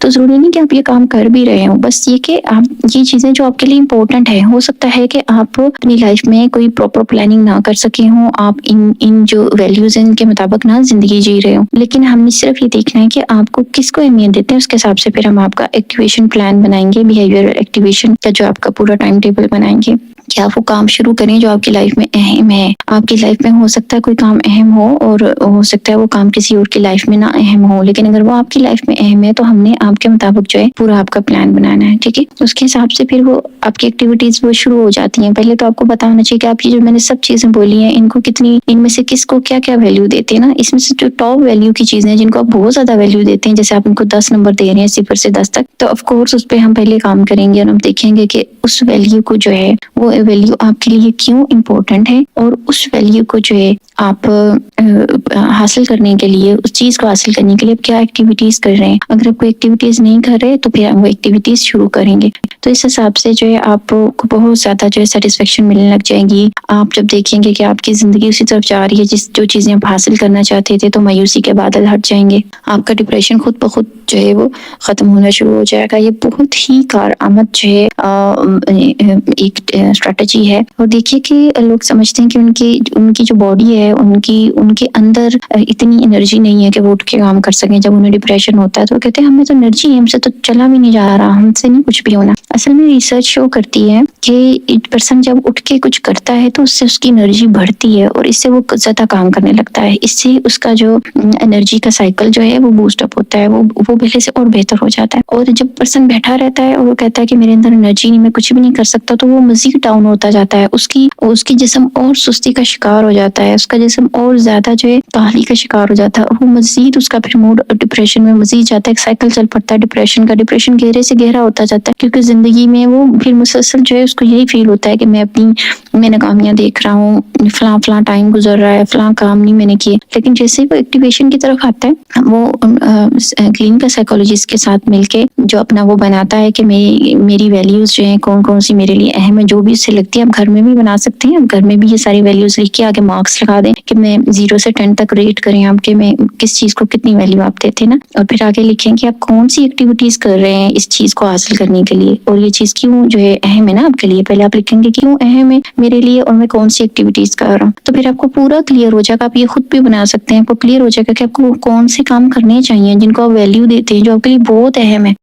تو ضروری نہیں کہ آپ یہ کام کر بھی رہے ہوں، بس یہ کہ آپ یہ چیزیں جو آپ کے لیے امپورٹنٹ ہے، ہو سکتا ہے کہ آپ اپنی لائف میں کوئی پراپر پلاننگ نہ کر سکے ہوں، آپ ان جو ویلیوز ہیں ان کے مطابق نہ زندگی جی رہے ہوں، لیکن ہم نے صرف یہ دیکھنا ہے کہ آپ کو کس کو اہمیت دیتے ہیں، اس کے حساب سے پھر ہم آپ کا ایکٹیویشن پلان بنائیں گے، بیہیویئر ایکٹیویشن کا جو آپ کا پورا ٹائم ٹیبل بنائیں گے کہ آپ وہ کام شروع کریں جو آپ کی لائف میں اہم ہے۔ آپ کی لائف میں ہو سکتا ہے کوئی کام اہم ہو اور ہو سکتا ہے وہ کام کسی اور کی لائف میں نہ اہم ہو، لیکن اگر وہ آپ کی لائف میں اہم ہے تو ہم نے آپ کے مطابق جو ہے پورا آپ کا پلان بنانا ہے، ٹھیک ہے۔ اس کے حساب سے پھر وہ آپ کی ایکٹیویٹیز وہ شروع ہو جاتی ہیں۔ پہلے تو آپ کو پتا ہونا چاہیے کہ آپ کی جو میں نے سب چیزیں بولی ہیں ان کو کتنی، ان میں سے کس کو کیا کیا ویلیو دیتے ہیں نا۔ اس میں سے جو ٹاپ ویلیو کی چیزیں جن کو آپ بہت زیادہ ویلیو دیتے ہیں، جیسے آپ ان کو 10 نمبر دے رہے ہیں 0 سے 10 تک، تو آف کورس اس پہ ہم پہلے کام کریں گے اور ہم دیکھیں گے کہ اس ویلیو کو جو ہے وہ ویلیو آپ کے لیے کیوں امپورٹنٹ ہے، اور اس ویلیو کو جو ہے آپ حاصل کرنے کے لیے، اس چیز کو حاصل کرنے کے لیے آپ کیا ایکٹیویٹیز کر رہے ہیں۔ اگر آپ کوئی ایکٹیویٹیز نہیں کر رہے تو پھر ہم وہ ایکٹیویٹیز شروع کریں گے۔ تو اس حساب سے جو ہے آپ کو بہت زیادہ جو ہے سیٹسفیکشن ملنے لگ جائے گی۔ آپ جب دیکھیں گے کہ آپ کی زندگی اسی طرف جا رہی ہے جو چیزیں آپ حاصل کرنا چاہتے تھے، تو مایوسی کے بادل ہٹ جائیں گے، آپ کا ڈپریشن خود بخود جو ہے وہ ختم ہونا شروع ہو جائے گا۔ یہ بہت ہی کارآمد جو ہے ایک اسٹریٹجی ہے۔ اور دیکھیے کہ لوگ سمجھتے ہیں کہ ان کی جو باڈی ہے ان کے اندر اتنی انرجی نہیں ہے کہ وہ اٹھ کے کام کر سکیں۔ جب انہیں ڈپریشن ہوتا ہے تو وہ کہتے ہیں ہمیں تو انرجی ہے، ہم سے تو چلا بھی نہیں جا رہا، ہم سے نہیں کچھ بھی ہونا۔ اصل میں ریسرچ شو کرتی ہے کہ ایک پرسن جب اٹھ کے کچھ کرتا ہے تو اس سے اس کی انرجی بڑھتی ہے اور اس سے وہ زیادہ کام کرنے لگتا ہے، اس سے اس کا جو انرجی کا سائیکل جو ہے وہ بوسٹ اپ ہوتا ہے، وہ پہلے سے اور بہتر ہو جاتا ہے۔ اور جب پرسن بیٹھا رہتا ہے اور وہ کہتا ہے کہ میرے اندر انرجی نہیں، میں کچھ بھی نہیں کر سکتا، تو وہ مزید ڈاؤن ہوتا جاتا ہے، اس کی جسم اور سستی کا شکار ہو جاتا ہے، اس کا جسم اور زیادہ جو ہے کاہلی کا شکار ہو جاتا ہے، اور وہ مزید اس کا پھر موڈ ڈپریشن میں مزید جاتا ہے، ایک سائیکل چل پڑتا ہے ڈپریشن کا۔ ڈپریشن گہرے سے گہرا ہوتا جاتا ہے کیونکہ زندگی میں وہ پھر مسلسل جو ہے اس کو یہی فیل ہوتا ہے کہ میں ناکامیاں دیکھ رہا ہوں، فلاں ٹائم گزر رہا ہے، فلاں کام نہیں میں نے کیے۔ لیکن جیسے وہ ایکٹیویشن کی طرف آتا ہے، وہ کلینکل سائیکولوجسٹ کے ساتھ مل کے جو اپنا وہ بناتا ہے کہ میری ویلیوز جو ہیں کون سی میرے لیے اہم ہے، جو بھی اس سے لگتی ہے آپ گھر میں بھی بنا سکتے ہیں۔ آپ گھر میں بھی یہ ساری ویلیوز لکھ کے آگے مارکس لگا دیں کہ میں 0 سے 10 تک ریٹ کریں آپ کے، میں کس چیز کو کتنی ویلیو آپ دیتے ہیں نا، اور پھر آگے لکھیں کہ آپ کون سی ایکٹیویٹیز کر رہے ہیں اس چیز کو حاصل کرنے کے لیے، اور یہ چیز کیوں جو ہے اہم ہے نا آپ کے لیے۔ پہلے آپ لکھیں گے کیوں اہم ہے میرے لیے اور میں کون سی ایکٹیویٹیز کر رہا ہوں، تو پھر آپ کو پورا کلیئر ہو جائے گا۔ آپ یہ خود بھی بنا سکتے ہیں، آپ کو کلیئر ہو جائے گا کہ آپ کو کون سے کام کرنے چاہیے جن کو آپ ویلیو دیتے ہیں، جو آپ کے لیے بہت اہم ہے۔